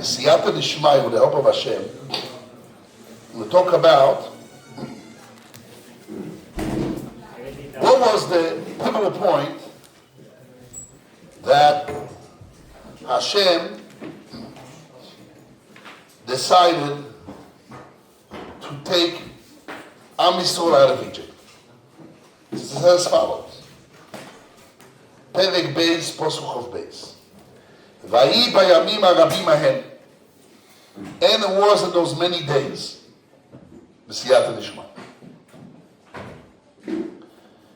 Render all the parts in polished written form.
Siyata Nishmai, with the help of HaShem, we'll talk about what was the pivotal point that HaShem decided to take Am Yisrael out of Egypt. This is as follows. Perek Beis, Posuk of Beis. Vayi bayamim harabim ahem. And it was in those many days. B'siyata Nishma.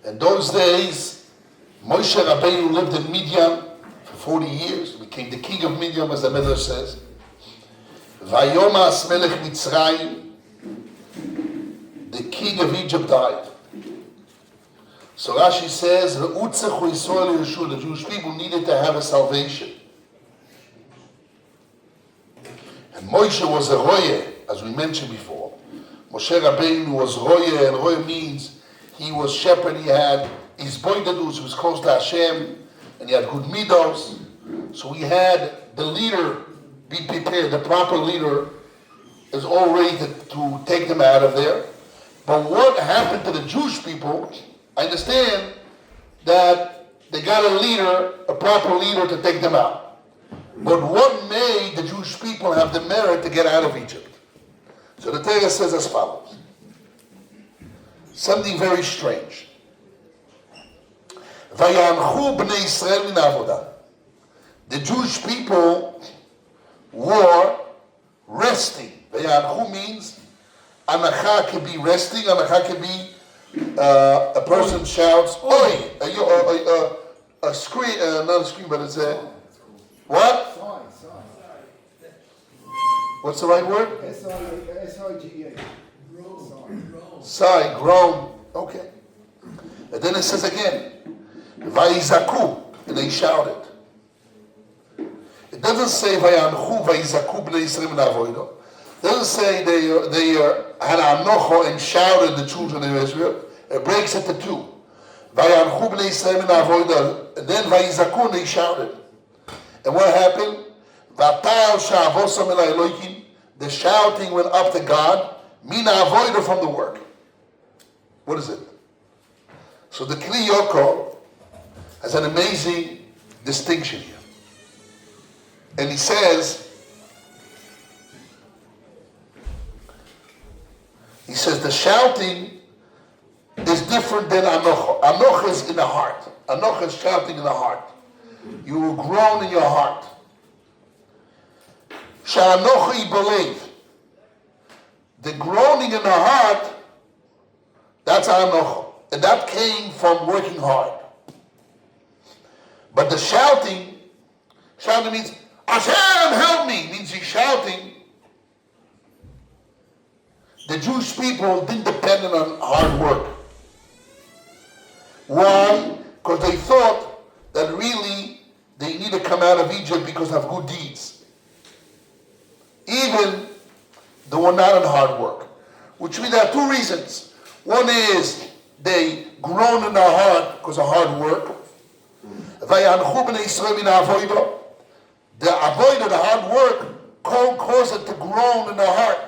In those days, Moshe Rabbeinu lived in Midian for 40 years. Became the king of Midian, as the Midrash says. Vayomas melech Mitzrayim. The king of Egypt died. So Rashi says, Re'utzechu Yisrael Yeshua. The Jewish people needed to have a salvation. And Moshe was a roye, as we mentioned before. Moshe Rabbeinu was roye, and roye means he was shepherd. He had his boydadus, he was close to Hashem, and he had good midos. So we had the leader be prepared. The proper leader is all ready to take them out of there. But what happened to the Jewish people? I understand that they got a leader, a proper leader to take them out. But what made the Jewish people have the merit to get out of Egypt? So the Torah says as follows. Something very strange. Vayanchu bnei Yisrael min avodah. The Jewish people were resting. Vayanchu means anacha can be resting. Anacha can be a person shouts, "Oi!" A scream, not a scream, but it's a what? What's the right word? S-I-G-A. Sigh, groan. Okay. And then it says again, Vayizaku, and they shouted. It doesn't say Vayanchu, Vayizaku, b'nei Yisrael min avodah. It doesn't say they had anocho and shouted, the children of Israel. It breaks it to two. Vayanchu b'nei Yisrael min avodah, and then Vayizaku, and they shouted. And what happened? The shouting went up to God, mina avoida, from the work. What is it? So the Kli Yoko has an amazing distinction here. And he says the shouting is different than anocha. Anocha is in the heart. Anocha is shouting in the heart. You will groan in your heart. Sha'anochi believe. The groaning in the heart, that's anocha. And that came from working hard. But the shouting means, Hashem, help me, means he's shouting. The Jewish people didn't depend on hard work. Why? Because they thought that really they need to come out of Egypt because of good deeds. Even they were not on hard work. Which means there are two reasons. One is they groan in their heart because of hard work. The avodah, the hard work, caused it to groan in their heart.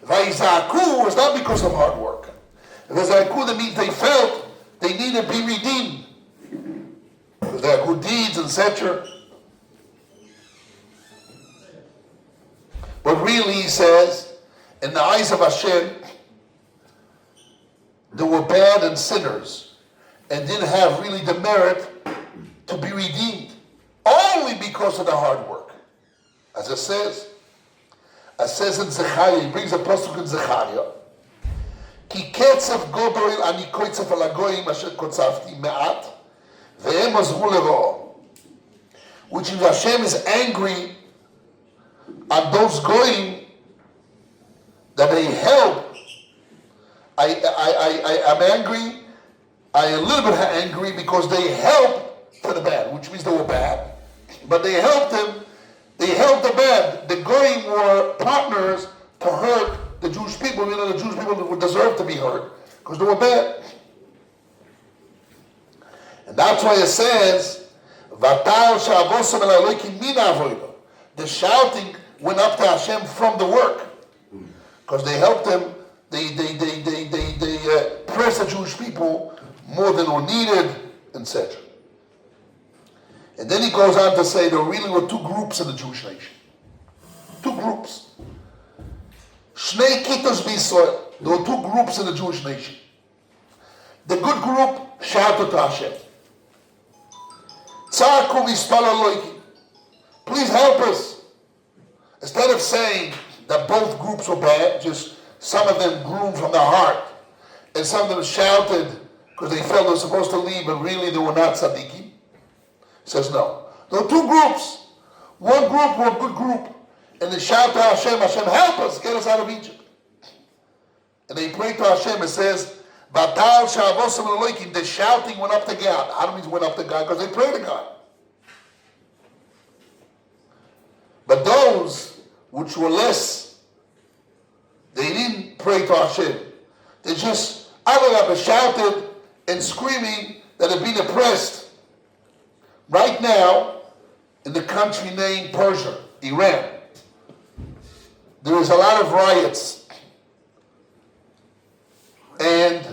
Vayizaku was not because of hard work. Vayizaku, that means they felt they needed to be redeemed. Because they are good deeds, etc. But really, he says, in the eyes of Hashem, they were bad and sinners and didn't have really the merit to be redeemed. Only because of the hard work. As it says in Zechariah, he brings a pasuk in Zechariah, Ki ketzav godol ani koitzav al hagoyim asher kotzavti me'at ve'em azru lero'o. Which means Hashem is angry on those goyim that they help. I'm angry. I am a little bit angry because they help to the bad, which means they were bad. but they helped him. They helped the bad. The Goyim were partners to hurt the Jewish people. You know, the Jewish people would deserve to be hurt because they were bad. And that's why it says, the shouting went up to Hashem from the work because they helped them. They pressed the Jewish people more than were needed, etc. And then he goes on to say there really were two groups in the Jewish nation. Two groups. Shnei Kitos B'Yisrael. There were two groups in the Jewish nation. The good group shouted to Hashem. Tzaku v'Yispalo Elokim. Please help us. Instead of saying that both groups were bad, just some of them grew from their heart, and some of them shouted because they felt they were supposed to leave, but really they were not tzaddikim. He says no. There were two groups. One group were a good group, and they shout to Hashem, Hashem, help us, get us out of Egypt. And they pray to Hashem. It says, the shouting went up to God. How do we went up to God? Because they prayed to God. But those which were less, they didn't pray to Hashem. They just shouted and screaming that they're being oppressed. Right now, in the country named Persia, Iran, there is a lot of riots. And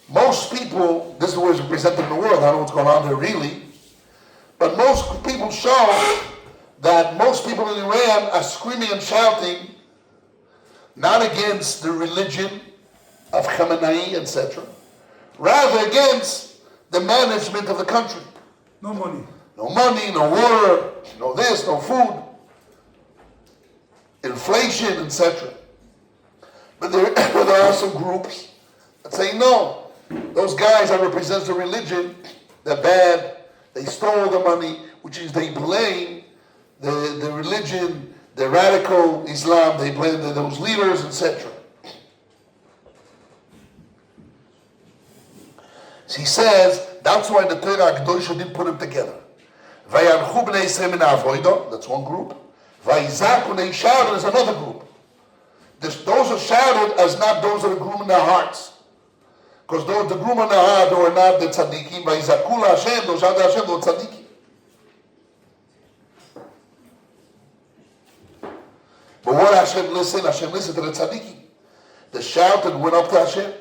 most people, this is what is represented in the world, I don't know what's going on there really, but most people show that most people in Iran are screaming and shouting not against the religion of Khamenei, etc., rather against the management of the country. No money. No money, no water, no this, no food, inflation, etc. But there are some groups that say, no, those guys that represent the religion, they're bad, they stole the money, which is they blame the religion, the radical Islam, they blame those leaders, etc. So he says, that's why the Torah HaKadosh didn't put them together. That's one group. They shouted is another group. Those who shouted as not those that are groom in their hearts. Because those the groom in their heart were not the tzaddikim. Hashem, those shouted Hashem, those tzaddikim. But what Hashem listened to the tzaddikim. The shouted went up to Hashem.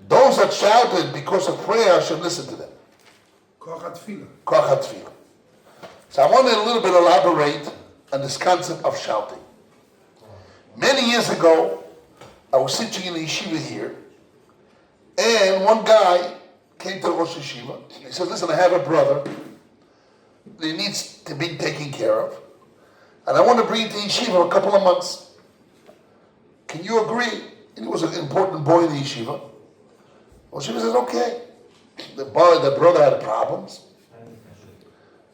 Those that shouted because of prayer, Hashem listened to them. Koach HaTfilah. Koach HaTfilah. So I want to a little bit elaborate on this concept of shouting. Many years ago, I was sitting in the yeshiva here, and one guy came to Rosh Yeshiva. He said, listen, I have a brother. He needs to be taken care of. And I want to bring him to yeshiva a couple of months. Can you agree? And he was an important boy in the yeshiva. Well, she says, okay. The brother had problems.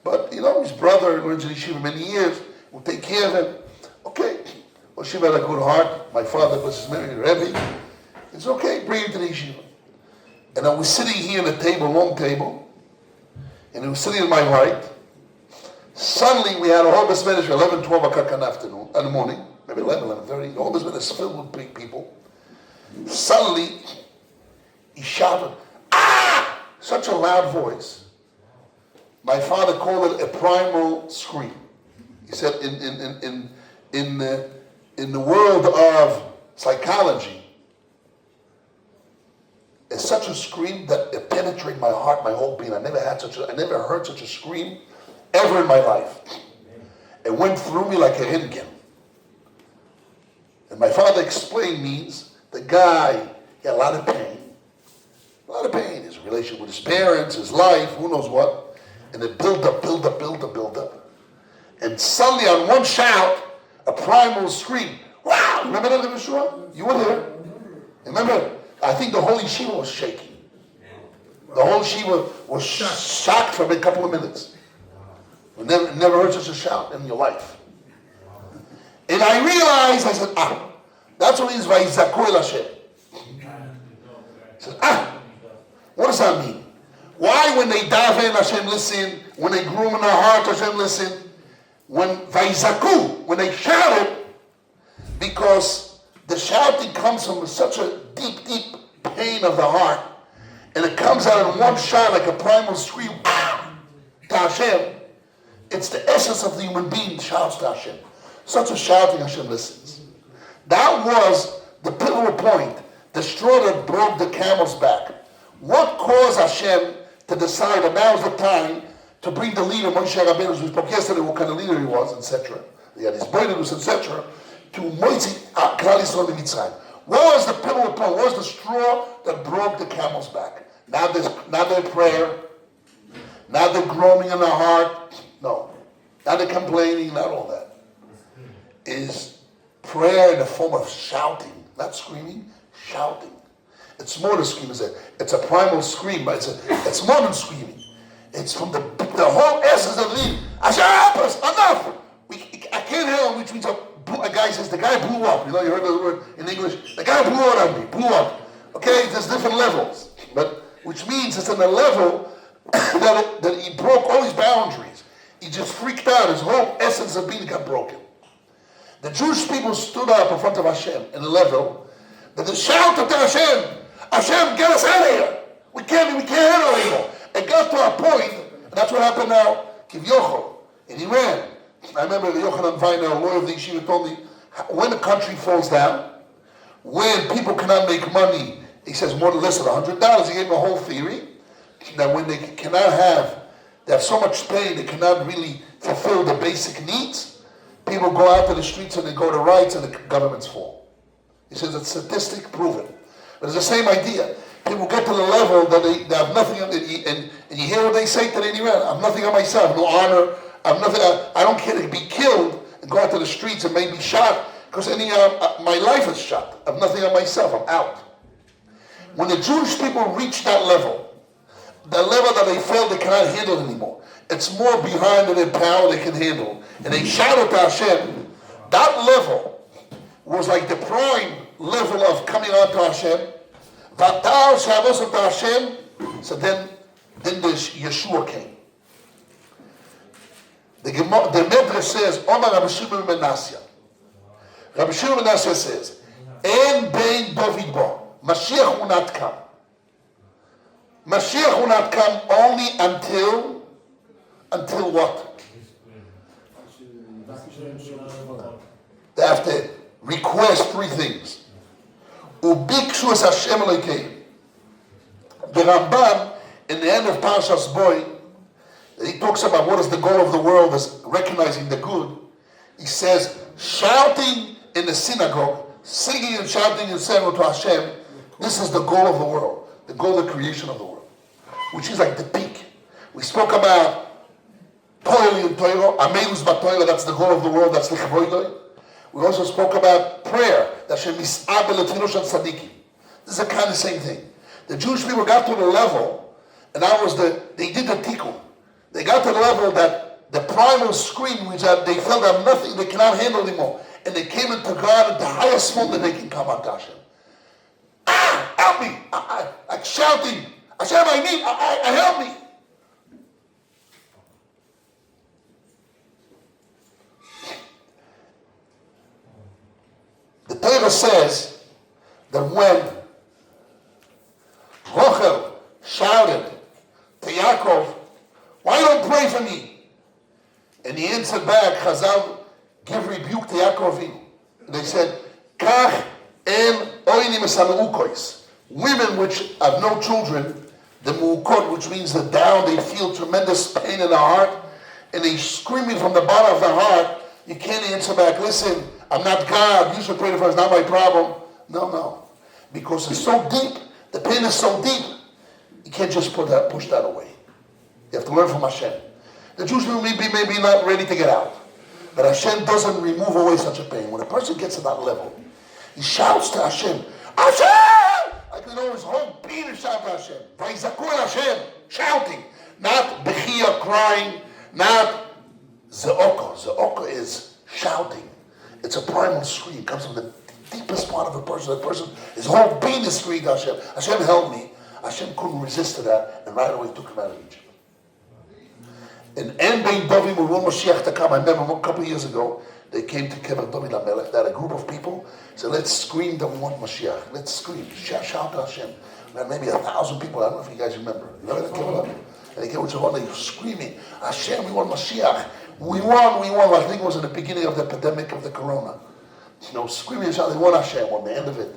But, his brother went to the yeshiva many years. We'll take care of him. Okay. Well, she had a good heart. My father was his name, Rebbe. It's okay, bring him to the yeshiva. And I was sitting here at a table, long table. And he was sitting on my right. Suddenly, we had a whole B'Smedish for 11, 12 o'clock in the morning. Maybe 11, 11:30. The whole B'Smedish is filled with big people. Suddenly, he shouted, ah! Such a loud voice. My father called it a primal scream. He said in the world of psychology, it's such a scream that it penetrated my heart, my whole being. I never heard such a scream ever in my life. It went through me like a rentgen. And my father explained means the guy, he had a lot of pain. A lot of pain. His relationship with his parents, his life, who knows what. And it built up. And suddenly on one shout, a primal scream. Wow! Remember that, Yeshua? You were there. Remember? I think the whole yeshiva was shaking. The whole yeshiva was shocked for a couple of minutes. You never heard such a shout in your life. And I realized, I said, that's what it means by Zaku El Hashem. I said, what does that mean? Why when they daven, Hashem listen? When they groom in their heart, Hashem listen? When Vaizaku, when they shouted, because the shouting comes from such a deep, deep pain of the heart, and it comes out in one shot like a primal scream to Hashem. It's the essence of the human being shouts to Hashem. Such a shouting, Hashem listens. That was the pivotal point, the straw that broke the camel's back. What caused Hashem to decide that now is the time to bring the leader, Moshe Rabbeinu, as we spoke yesterday, what kind of leader he was, etc. He had his boydus, etc. To Moshe Klal Yisrael Mitzrayim. What was the pivotal point? What was the straw that broke the camel's back? Not their prayer, not the groaning in the heart, no. Not the complaining, not all that. Is prayer in the form of shouting, not screaming, shouting. It's more than screaming. It's a primal scream, but it's more than screaming. It's from the whole essence of the lead. Hashem, help us, enough. I can't help, which means a guy says, the guy blew up. You know, you heard the word in English? The guy blew out on me, blew up. Okay, there's different levels. But which means it's in a level that he broke all his boundaries. He just freaked out. His whole essence of being got broken. The Jewish people stood up in front of Hashem in a level that they shouted to Hashem, Hashem, get us out of here. We can't handle it anymore. It got to a point, and that's what happened now, Kivyochel, in Iran. I remember Yochanan Weiner, a lawyer of the yeshiva, told me, when a country falls down, when people cannot make money, he says more than less than $100, he gave a whole theory, that when they have so much pain, they cannot really fulfill the basic needs, people go out to the streets and they go to riots and the governments fall. He says it's statistic proven. But it's the same idea. People get to the level that they have nothing, and you hear what they say to the Iran, I'm nothing on myself, no honor, I'm nothing, I don't care to be killed and go out to the streets and maybe shot, because my life is shot. I have nothing on myself, I'm out. When the Jewish people reach that level that they felt they cannot handle anymore, it's more behind their power they can handle, and they shouted to Hashem, that level was like the prime level of coming on to Hashem. Vatal Shabbos to Hashem. So then the Yeshua came. The Medrash says, Omar Rabbi Shimon ben Nasya. Rabbi Shimon ben Nasya says, En bein David bo. Mashiach will not come. Mashiach will not come only until what? They have to request three things. Ubikshu es Hashem Elokeim. The Rambam, in the end of Parashas Boy, he talks about what is the goal of the world, is recognizing the good. He says, shouting in the synagogue, singing and shouting and saying to Hashem, this is the goal of the world, the goal of the creation of the world, which is like the peak. We spoke about Toil and Toilo, Amelus Batoilo, that's the goal of the world, that's the Chavoidoi. We also spoke about prayer, that Hashem mis'abel etfilosh tzaddikim. This is the kind of same thing. The Jewish people got to the level, and that was they did the tikkun. They got to the level that the primal scream, which they felt that nothing, they cannot handle anymore. And they came into God at the highest form that they can come on to Hashem. Help me! Like shouting, Hashem, help me! The Torah says that when Rachel shouted to Yaakov, why don't pray for me? And he answered back, Chazal give rebuke to Yaakov Avinu. They said, Kach en oinim esameukos. Women which have no children, the muukot, which means the down, they feel tremendous pain in the heart, and they screaming from the bottom of the heart. You can't answer back, listen, I'm not God, you should pray for us, not my problem. No. Because it's so deep, the pain is so deep, you can't just push that away. You have to learn from Hashem. The Jews may be not ready to get out. But Hashem doesn't remove away such a pain. When a person gets to that level, he shouts to Hashem, Hashem! I can know his whole being and shout to Hashem. Vayzaku el Hashem, shouting. Not bechia, crying, not ze'oka. Ze'oka is shouting. It's a primal scream. It comes from the deepest part of a person. That person, his whole being is screaming to Hashem. Hashem helped me. Hashem couldn't resist to that, and right away took him out of Egypt. In En Bein David, when Mashiach to come, I remember a couple of years ago, they came to Kever David HaMelech. They had a group of people. Said, let's scream that we want Mashiach. Let's scream. Shout to Hashem. And maybe 1,000 people. I don't know if you guys remember. You know that? And they came with Shavuot, screaming, Hashem, we want Mashiach. We won. I think it was in the beginning of the epidemic of the corona. Screaming and shouting, they want Hashem on the end of it.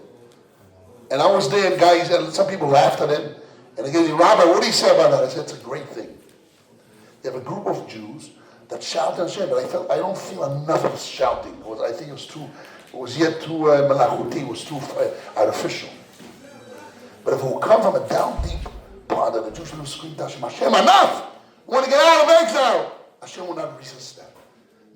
And I was there, and guys, and some people laughed at him. And they gave me, Rabbi, what do you say about that? I said, it's a great thing. You have a group of Jews that shout and Hashem, but I don't feel enough of shouting. I think it was yet too malachuti, it was too artificial. But if it will come from a down deep part of the Jewish people scream to Hashem, Hashem, enough! We want to get out of exile! Hashem will not resist that.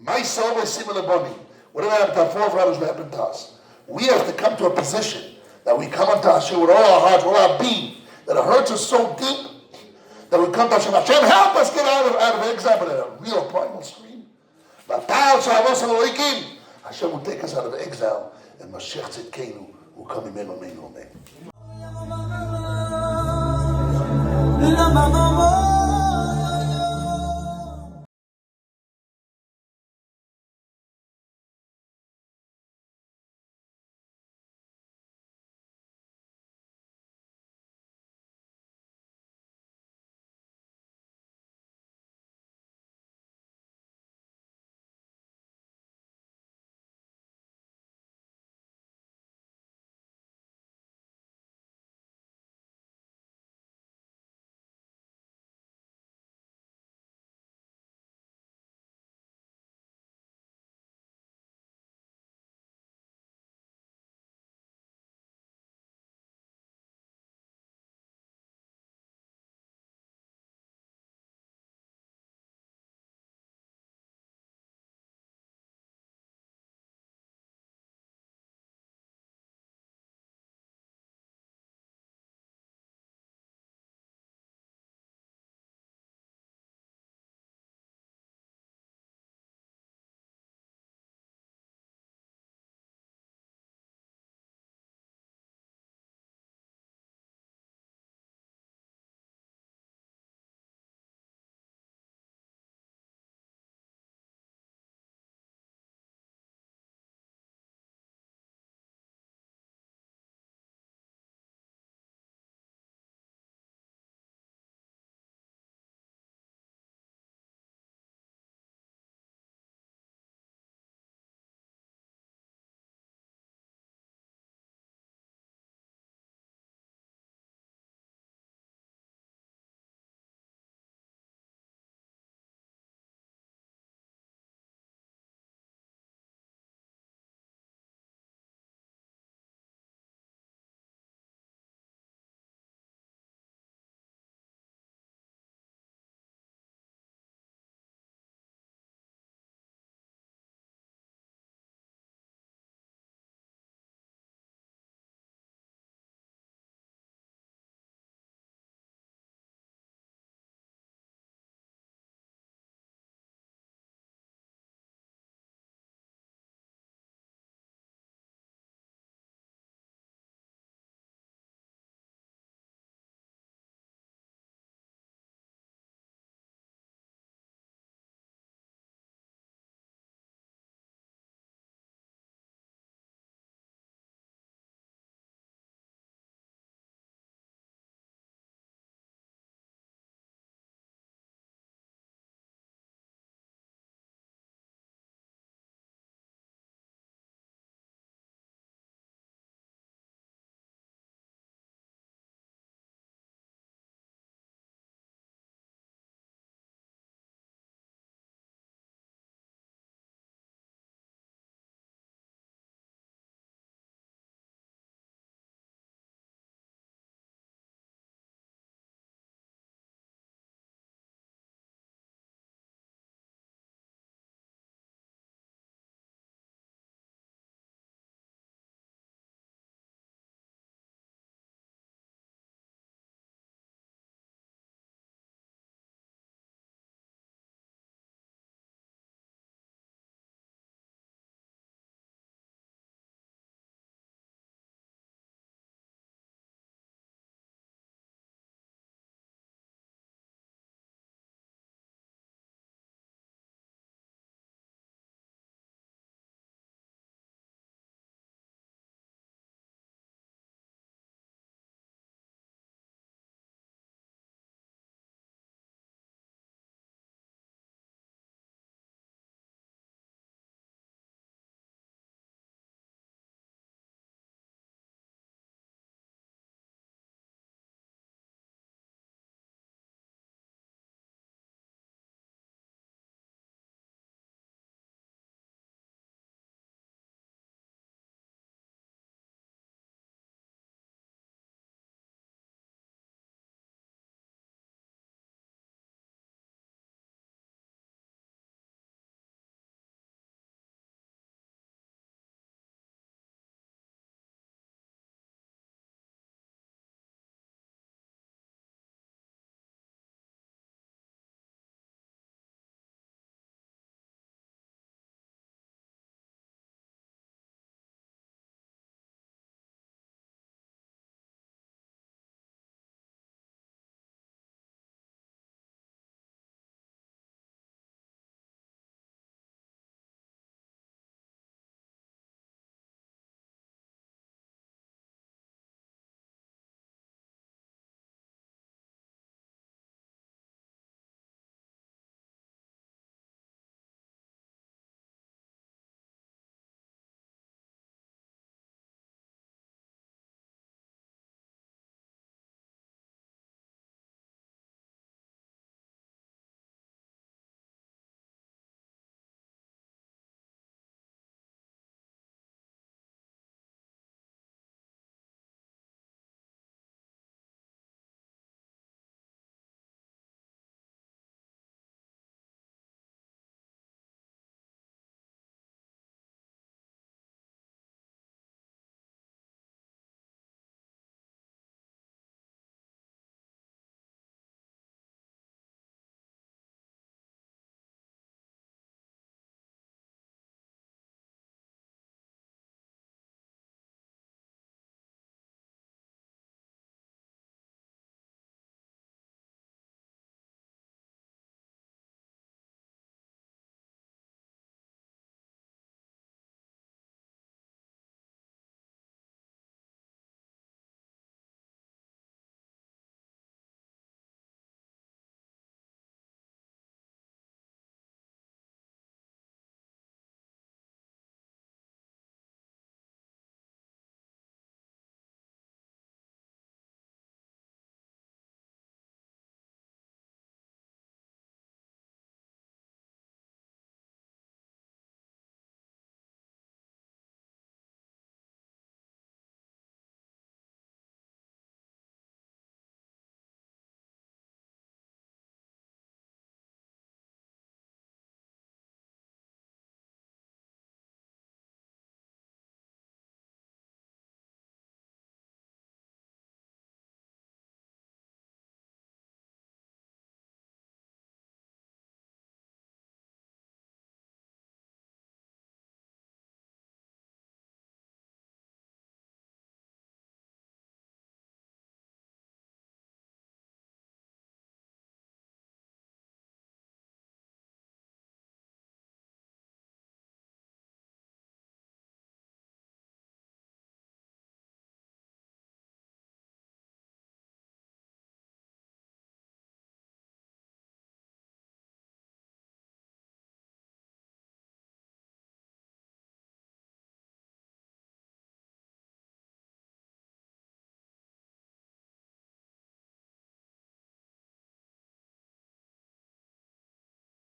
My soul is similar body. Whatever happened to our forefathers will happen to us. We have to come to a position that we come unto Hashem with all our hearts, with all our being, that it hurts us so deep that we come to Hashem. Hashem, help us get out of exile, but a real primal scream. Hashem will take us out of exile, and Mashiach Tzidkenu will come in amen.